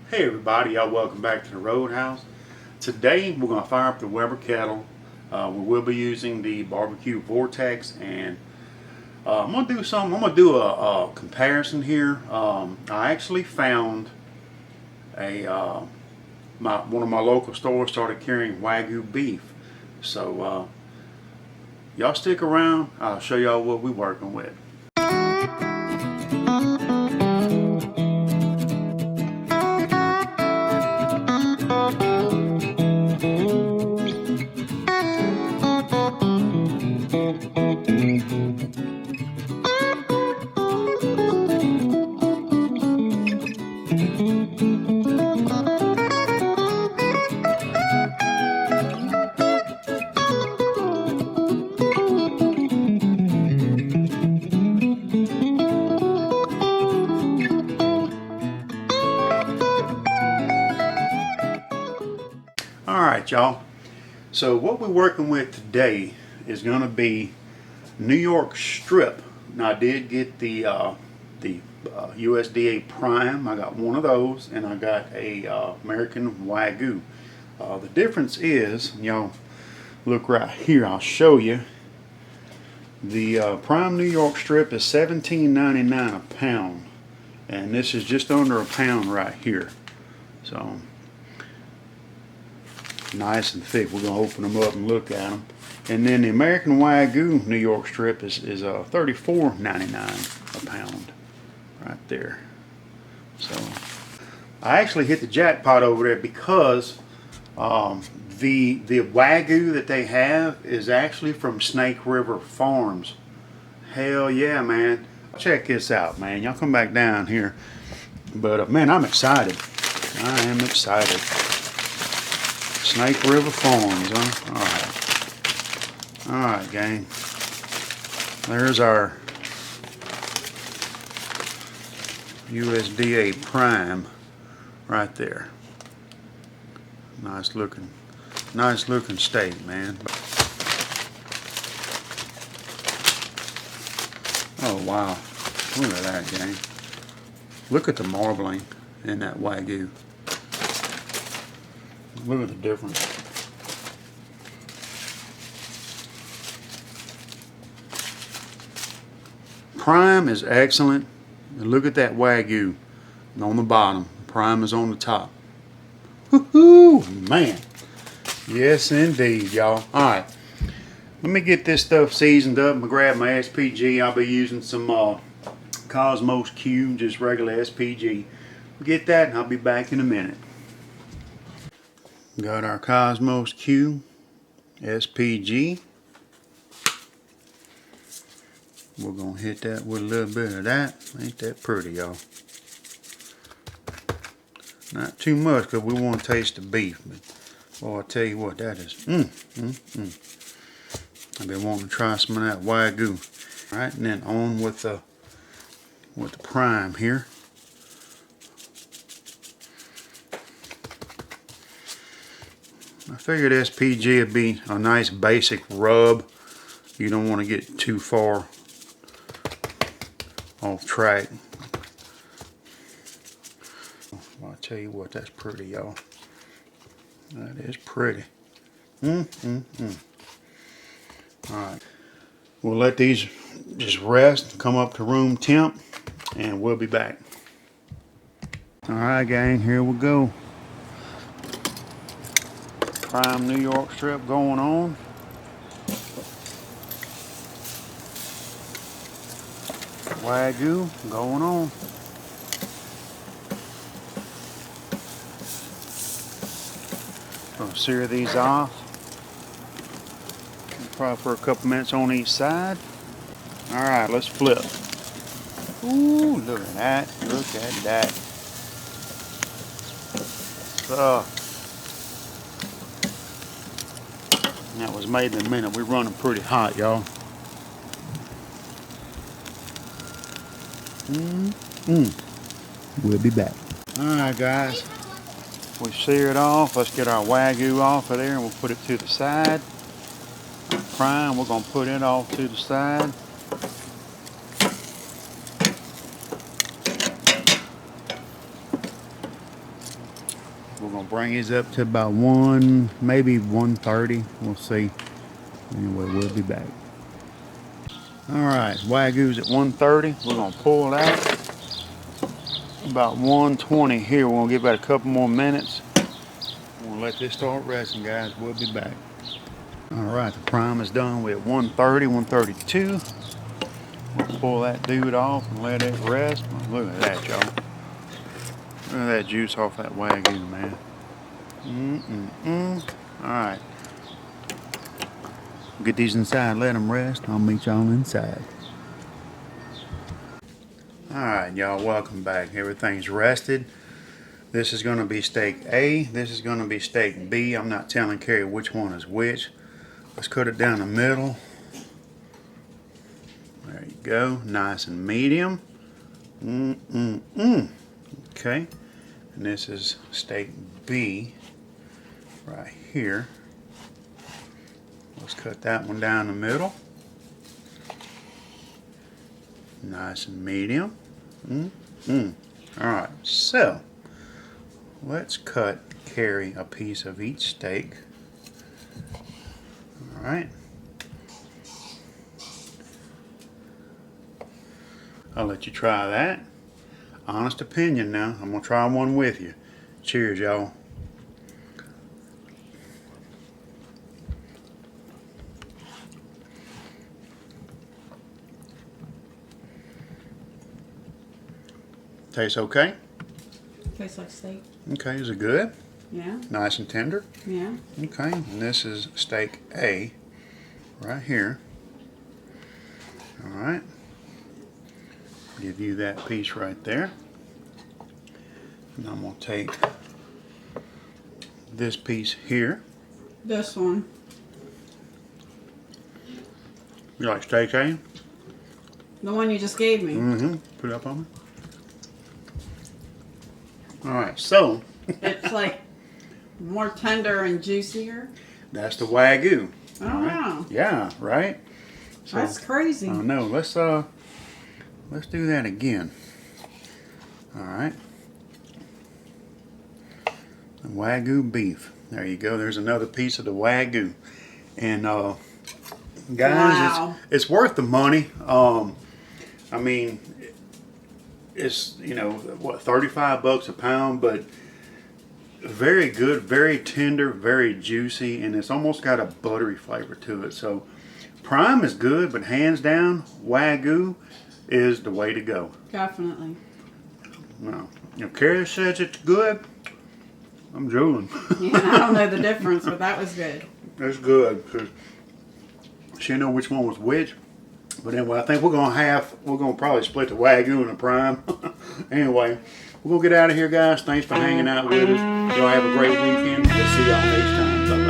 Hey everybody, y'all, welcome back to the Roadhouse. Today we're going to fire up the Weber Kettle. We will be using the BBQ Vortex, and I'm going to do something. I'm going to do a comparison here. I actually found one of my local stores started carrying Wagyu beef. So y'all stick around. I'll show y'all what we're working with. Alright y'all, so what we're working with today is going to be New York strip. Now I did get the USDA Prime. I got one of those, and I got a American Wagyu. The difference is, y'all look right here, I'll show you. The Prime New York strip is $17.99 a pound, and this is just under a pound right here. So nice and thick. We're going to open them up and look at them. And then the American Wagyu New York strip is $34.99 a pound right there. So I actually hit the jackpot over there because the Wagyu that they have is actually from Snake River Farms. Hell yeah, man. Check this out, man. Y'all come back down here. But man, I'm excited. I am excited. Snake River Farms, huh? Alright, gang. There's our USDA Prime right there. Nice looking steak, man. Oh wow. Look at that, gang. Look at the marbling in that Wagyu. Look at the difference. Prime is excellent. And look at that Wagyu on the bottom. Prime is on the top. Woohoo, man. Yes, indeed, y'all. All right. Let me get this stuff seasoned up. I'm going to grab my SPG. I'll be using some Kosmos Q, just regular SPG. Get that, and I'll be back in a minute. Got our Kosmos Q SPG. We're going to hit that with a little bit of that. Ain't that pretty, y'all? Not too much because we want to taste the beef. But, boy, I'll tell you what, that is. I've been wanting to try some of that Wagyu. All right, and then on with the Prime here. I figured SPG would be a nice basic rub. You don't want to get too far off track. Well, I'll tell you what, that's pretty, y'all. That is pretty. Alright. We'll let these just rest, come up to room temp, and we'll be back. Alright, gang, here we go. Prime New York strip going on. Wagyu going on. Gonna sear these off. Probably for a couple minutes on each side. Alright, let's flip. Ooh, look at that. Look at that. That was made in a minute. We're running pretty hot, y'all. We'll be back. Alright, guys. We sear it off. Let's get our Wagyu off of there, and we'll put it to the side. Prime, we're going to put it off to the side. We're gonna bring these up to about maybe 130. We'll see. Anyway, we'll be back. All right, Wagyu's at 130. We're gonna pull it out. About 120 here. We're gonna give it a couple more minutes. We'll let this start resting, guys. We'll be back. All right, the prime is done. We're at 130, 132. We'll pull that dude off and let it rest. Look at that, y'all. Look at that juice off that Wagyu, man. All right. Get these inside, let them rest. I'll meet y'all inside. All right, y'all, welcome back. Everything's rested. This is going to be steak A. This is going to be steak B. I'm not telling Cary which one is which. Let's cut it down the middle. There you go. Nice and medium. Okay. And this is steak B right here. Let's cut that one down the middle. Nice and medium. Alright, so let's cut Cary a piece of each steak. Alright. I'll let you try that. Honest opinion now. I'm going to try one with you. Cheers, y'all. Tastes okay? Tastes like steak. Okay, is it good? Yeah. Nice and tender? Yeah. Okay, and this is steak A right here. Alright. Give you that piece right there. And I'm going to take this piece here. This one. You like steak A? The one you just gave me. Put it up on me. Alright, so It's like more tender and juicier. that's the Wagyu. Oh, All right. wow. Yeah, right? So, That's crazy. I know. Let's do that again. Alright. Wagyu beef. There you go. There's another piece of the Wagyu. And guys, Wow. it's worth the money. I mean, it's, you know, what, 35 bucks a pound, but very good, very tender, very juicy, and it's almost got a buttery flavor to it. So prime is good, but hands down, Wagyu is the way to go. Definitely. Now, if Cary says it's good, I'm drooling. Yeah, I don't know the difference, but that was good. It's good because she didn't know which one was which. But anyway, I think we're gonna probably split the Wagyu and the prime. Anyway, we're gonna get out of here, guys. Thanks for hanging out with us. Y'all have a great weekend. We'll see y'all next time. Bye.